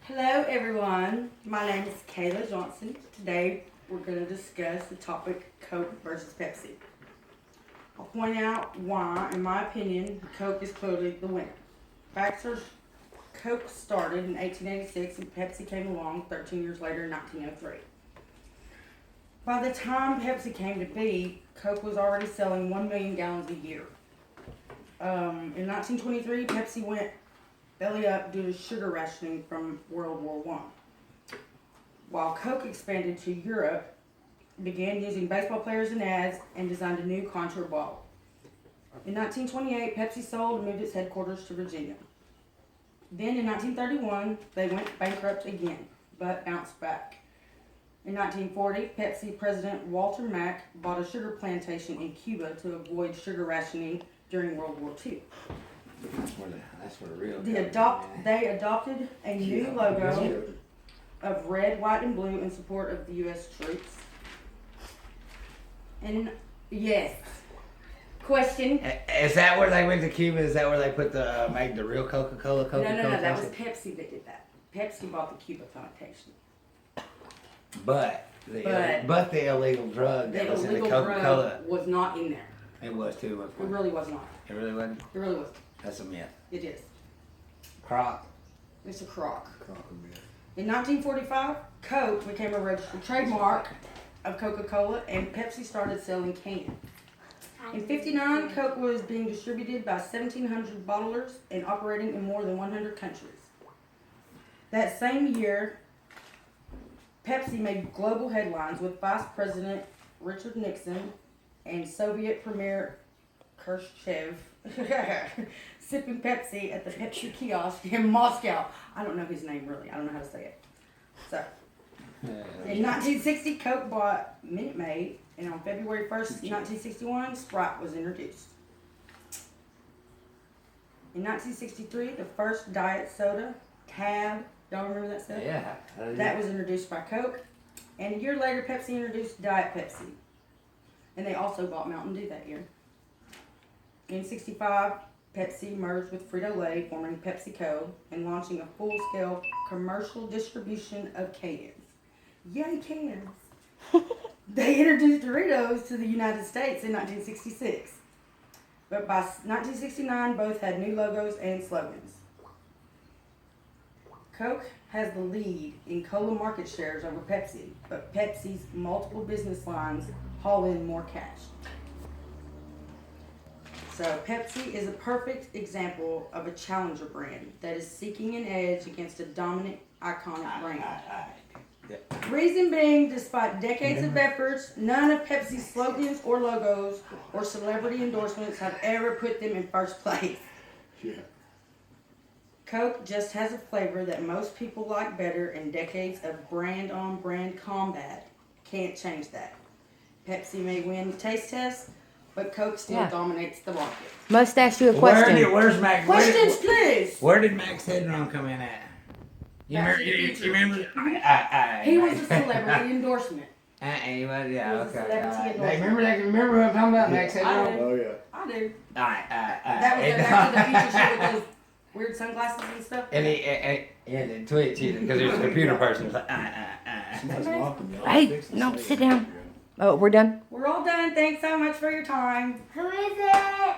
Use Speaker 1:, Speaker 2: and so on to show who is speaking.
Speaker 1: Hello everyone, my name is Kayla Johnston. Today we're going to discuss the topic Coke versus Pepsi. I'll point out why, in my opinion, Coke is clearly the winner. Facts are Coke started in 1886 and Pepsi came along 13 years later in 1903. By the time Pepsi came to be, Coke was already selling 1 million gallons a year. In 1923, Pepsi went belly up due to sugar rationing from World War I. While Coke expanded to Europe, began using baseball players in ads, and designed a new contour bottle. In 1928, Pepsi sold and moved its headquarters to Virginia. Then in 1931, they went bankrupt again, but bounced back. In 1940, Pepsi President Walter Mack bought a sugar plantation in Cuba to avoid sugar rationing during World War II.
Speaker 2: That's where the real.
Speaker 1: They adopted a new logo of red, white, and blue in support of the U.S. troops. And yes, question.
Speaker 2: Is that where they went to Cuba? Is that where they put made the real Coca-Cola?
Speaker 1: No, that was Pepsi that did that. Pepsi bought the Cuba plantation.
Speaker 2: But the illegal drug that was in the Coca-Cola
Speaker 1: was not in there.
Speaker 2: It was too much.
Speaker 1: It really was not.
Speaker 2: It really wasn't.
Speaker 1: It really wasn't.
Speaker 2: That's a myth.
Speaker 1: It is.
Speaker 2: Crock.
Speaker 1: It's a crock. In 1945, Coke became a registered trademark of Coca-Cola, and Pepsi started selling cans. In 1959, Coke was being distributed by 1,700 bottlers and operating in more than 100 countries. That same year, Pepsi made global headlines with Vice President Richard Nixon and Soviet Premier Khrushchev sipping Pepsi at the Pepsi kiosk in Moscow. I don't know his name really. I don't know how to say it. So, in 1960, Coke bought Minute Maid, and on February 1st, 1961, Sprite was introduced. In 1963, the first diet soda, Tab, y'all remember that soda?
Speaker 2: Yeah.
Speaker 1: That was introduced by Coke. And a year later, Pepsi introduced Diet Pepsi. And they also bought Mountain Dew that year. In 1965, Pepsi merged with Frito-Lay, forming PepsiCo, and launching a full-scale commercial distribution of cans. Yay, cans! They introduced Doritos to the United States in 1966. But by 1969, both had new logos and slogans. Coke has the lead in cola market shares over Pepsi, but Pepsi's multiple business lines haul in more cash. So Pepsi is a perfect example of a challenger brand that is seeking an edge against a dominant, iconic brand. Reason being, despite decades of efforts, none of Pepsi's slogans or logos or celebrity endorsements have ever put them in first place.
Speaker 3: Yeah.
Speaker 1: Coke just has a flavor that most people like better, and decades of brand-on-brand combat can't change that. Pepsi may win the taste test, but Coke still dominates the market.
Speaker 4: Must ask you a question.
Speaker 2: Where's Max?
Speaker 1: Questions, please!
Speaker 2: Where did Max Headroom come in at? You remember?
Speaker 1: He was a celebrity endorsement.
Speaker 2: He was,
Speaker 1: He
Speaker 2: yeah,
Speaker 1: was a
Speaker 2: okay.
Speaker 1: celebrity
Speaker 2: Hey,
Speaker 1: endorsement.
Speaker 2: remember what I'm talking about, Max
Speaker 1: I
Speaker 2: Headroom?
Speaker 1: do.
Speaker 3: Oh yeah.
Speaker 1: I do.
Speaker 2: Alright.
Speaker 1: That was the Back to the Future shit with those weird sunglasses and stuff.
Speaker 2: And the Twitch, because he was a computer person. It's like,
Speaker 3: Somebody's knocking me.
Speaker 4: Hey, no, sit down. Oh, we're done?
Speaker 1: We're all done. Thanks so much for your time.
Speaker 5: Who is it?